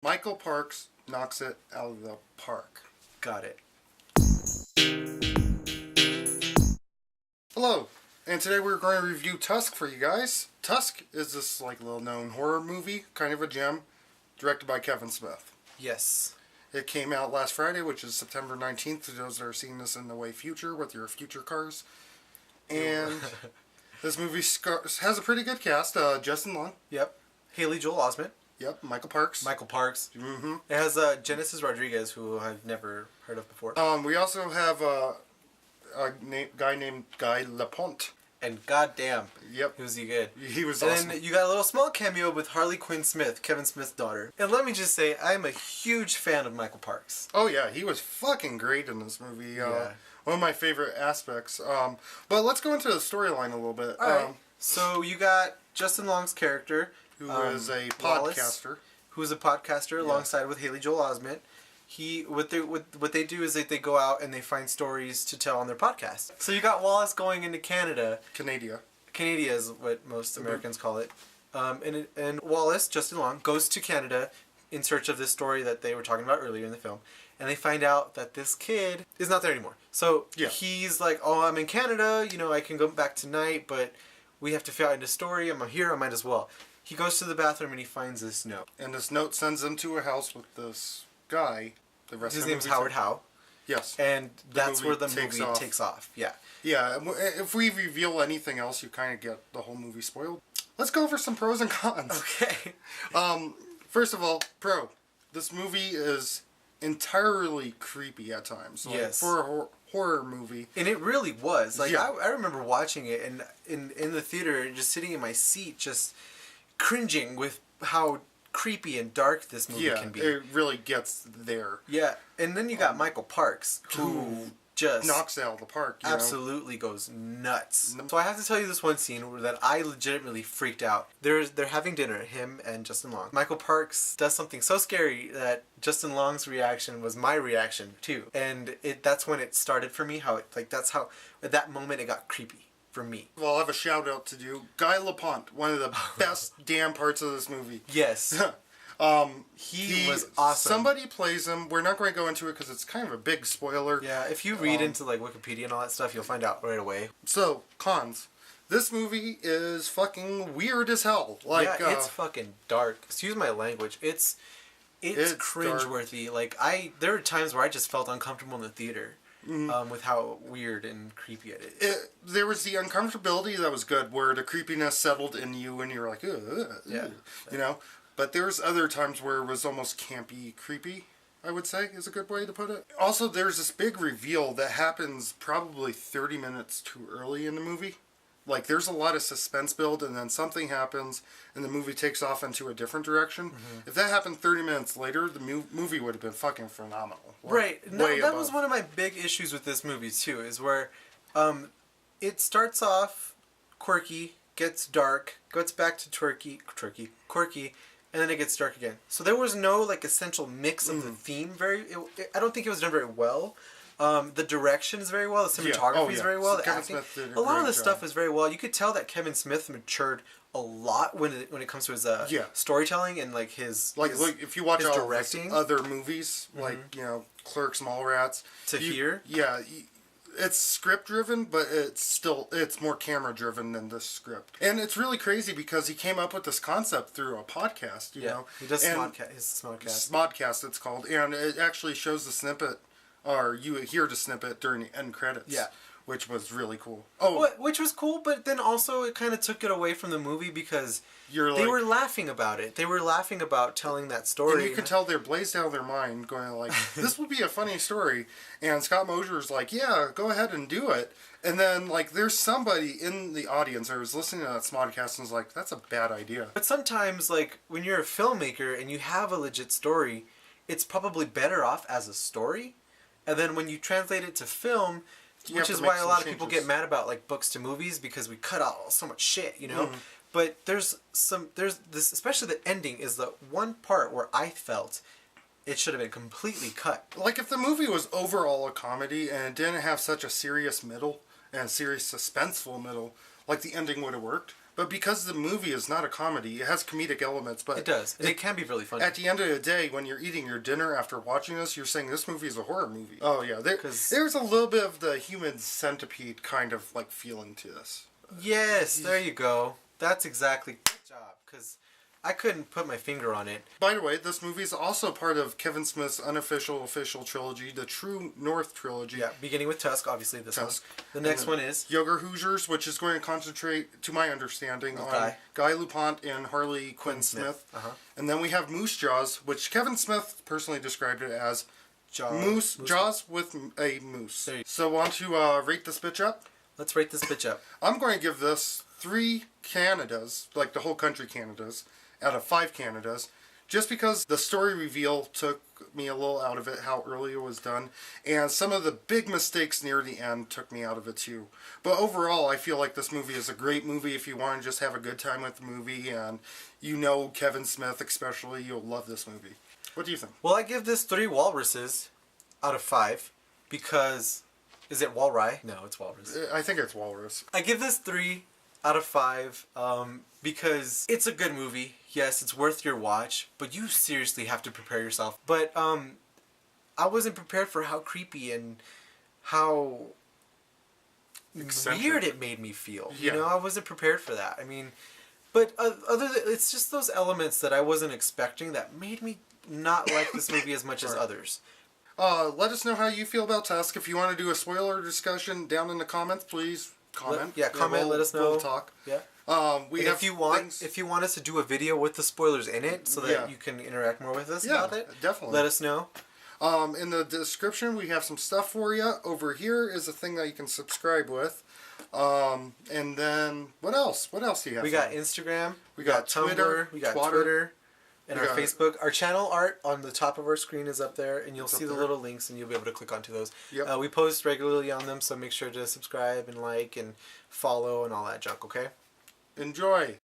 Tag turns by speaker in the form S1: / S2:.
S1: Michael Parks knocks it out of the park.
S2: Got it.
S1: Hello, and today we're going to review Tusk for you guys. Tusk is this little known horror movie, kind of a gem, directed by Kevin Smith.
S2: Yes.
S1: It came out last Friday, which is September 19th, to those that are seeing this in the way future with your future cars. And this movie has a pretty good cast. Justin Long.
S2: Yep. Haley Joel Osment.
S1: Yep. Michael Parks.
S2: Michael Parks.
S1: Mm-hmm.
S2: It has Genesis Rodriguez, who I've never heard of before.
S1: We also have a guy named Guy Lapointe.
S2: And goddamn,
S1: yep,
S2: who's he good?
S1: He was
S2: and
S1: awesome.
S2: Then you got a little small cameo with Harley Quinn Smith, Kevin Smith's daughter. And let me just say, I'm a huge fan of Michael Parks.
S1: Oh yeah, he was fucking great in this movie.
S2: Yeah.
S1: One of my favorite aspects. But let's go into the storyline a little bit.
S2: All right. So you got Justin Long's character,
S1: who is a podcaster.
S2: Wallace, who's a podcaster alongside with Haley Joel Osment. What they do is they go out and they find stories to tell on their podcast. So you got Wallace going into Canada.
S1: Canada
S2: is what most Americans call it. And Wallace, Justin Long, goes to Canada in search of this story that they were talking about earlier in the film. And they find out that this kid is not there anymore. So he's like, oh, I'm in Canada, I can go back tonight, but we have to figure out the story. I'm here, I might as well. He goes to the bathroom and he finds this note.
S1: And this note sends him to a house with this guy.
S2: His name's Howard Howe.
S1: Yes.
S2: And that's where the movie takes off. Yeah.
S1: Yeah, if we reveal anything else, you kind of get the whole movie spoiled. Let's go over some pros and cons.
S2: Okay.
S1: First of all, pro. This movie is entirely creepy at times.
S2: Yes.
S1: For a horror movie.
S2: And it really was. I remember watching it and in the theater, just sitting in my seat, just cringing with how creepy and dark this movie can be.
S1: It really gets there.
S2: Yeah, and then you got Michael Parks, who just
S1: knocks it out of the park.
S2: Absolutely goes nuts. So I have to tell you this one scene that I legitimately freaked out. They're having dinner, him and Justin Long. Michael Parks does something so scary that Justin Long's reaction was my reaction too, and that's when it started for me. That's how at that moment it got creepy. For me.
S1: Well, I'll have a shout out to do. Guy Lapointe, one of the best damn parts of this movie.
S2: Yes. He was awesome.
S1: Somebody plays him. We're not going to go into it because it's kind of a big spoiler.
S2: Yeah, if you read into Wikipedia and all that stuff, you'll find out right away.
S1: So, cons. This movie is fucking weird as hell.
S2: It's fucking dark. Excuse my language. It's cringeworthy. There were times where I just felt uncomfortable in the theater. With how weird and creepy it is.
S1: There was the uncomfortability that was good, where the creepiness settled in you and you're like, ugh, But there's other times where it was almost campy creepy, I would say, is a good way to put it. Also, there's this big reveal that happens probably 30 minutes too early in the movie. There's a lot of suspense build, and then something happens, and the movie takes off into a different direction. Mm-hmm. If that happened 30 minutes later, the movie would have been fucking phenomenal.
S2: Right. That was one of my big issues with this movie, too, is where it starts off quirky, gets dark, goes back to quirky, and then it gets dark again. So there was no, essential mix of the theme. I don't think it was done very well. The direction is very well. The cinematography is very well. The acting, a lot of the stuff is very well. You could tell that Kevin Smith matured a lot when it comes to his storytelling and his
S1: if you watch
S2: his
S1: all
S2: directing.
S1: Of his other movies Clerks, Mallrats. It's script driven, but it's more camera driven than this script. And it's really crazy because he came up with this concept through a podcast. You know,
S2: he does his Smodcast.
S1: Smodcast, it's called, and it actually shows the snippet. Or you hear the snippet during the end credits. Yeah. Which was really cool.
S2: Which was cool, but then also it kind of took it away from the movie because they were laughing about it. They were laughing about telling that story.
S1: And you could tell they're blazed out of their mind going this would be a funny story. And Scott Mosier's like, yeah, go ahead and do it. And then, there's somebody in the audience that was listening to that Smodcast and was like, that's a bad idea.
S2: But sometimes, when you're a filmmaker and you have a legit story, it's probably better off as a story. And then when you translate it to film, which is why a lot of people get mad about books to movies because we cut out so much shit, But there's this, especially the ending is the one part where I felt it should have been completely cut.
S1: If the movie was overall a comedy and it didn't have such a serious middle and a serious suspenseful middle, the ending would have worked. But because the movie is not a comedy, it has comedic elements. But
S2: it does. And it can be really funny.
S1: At the end of the day, when you're eating your dinner after watching this, you're saying this movie is a horror movie. Oh, yeah. There's a little bit of the human centipede kind of like feeling to this.
S2: Yes, there you go. That's exactly... Good job, because I couldn't put my finger on it.
S1: By the way, this movie is also part of Kevin Smith's unofficial official trilogy, the True North trilogy.
S2: Yeah, beginning with Tusk, obviously this Tusk. One. The next one is...
S1: Yoga Hoosiers, which is going to concentrate, to my understanding, on Guy Lupont and Harley Quinn Smith. And then we have Moose Jaws, which Kevin Smith personally described it as Jaws with a moose. So want to rate this bitch up?
S2: Let's rate this bitch up.
S1: I'm going to give this 3 Canadas, like the whole country Canadas, out of 5 Canadas, just because the story reveal took me a little out of it, how early it was done, and some of the big mistakes near the end took me out of it too. But overall, I feel like this movie is a great movie if you want to just have a good time with the movie, and you know Kevin Smith especially, you'll love this movie. What do you think?
S2: Well, I give this 3 walruses out of 5 because... Is it walrus? No, it's walrus.
S1: I think it's walrus.
S2: I give this 3 out of 5 because it's a good movie. Yes, it's worth your watch, but you seriously have to prepare yourself. But I wasn't prepared for how creepy and how weird it made me feel. Yeah. You know, I wasn't prepared for that. I mean, but other than, it's just those elements that I wasn't expecting that made me not like this movie as much as others.
S1: Let us know how you feel about Tusk. If you want to do a spoiler discussion down in the comments, please comment.
S2: Comment. Let us know.
S1: We'll talk.
S2: Yeah.
S1: If you
S2: want us to do a video with the spoilers in it, so that you can interact more with us about it,
S1: definitely.
S2: Let us know.
S1: In the description, we have some stuff for you. Over here is a thing that you can subscribe with. And then what else? What else do you have?
S2: We got Instagram.
S1: We got
S2: Twitter. We got Twitter. And our Facebook, our channel art on the top of our screen is up there, and you'll see the little links, and you'll be able to click onto those.
S1: Yep.
S2: We post regularly on them, so make sure to subscribe and like and follow and all that junk, okay?
S1: Enjoy!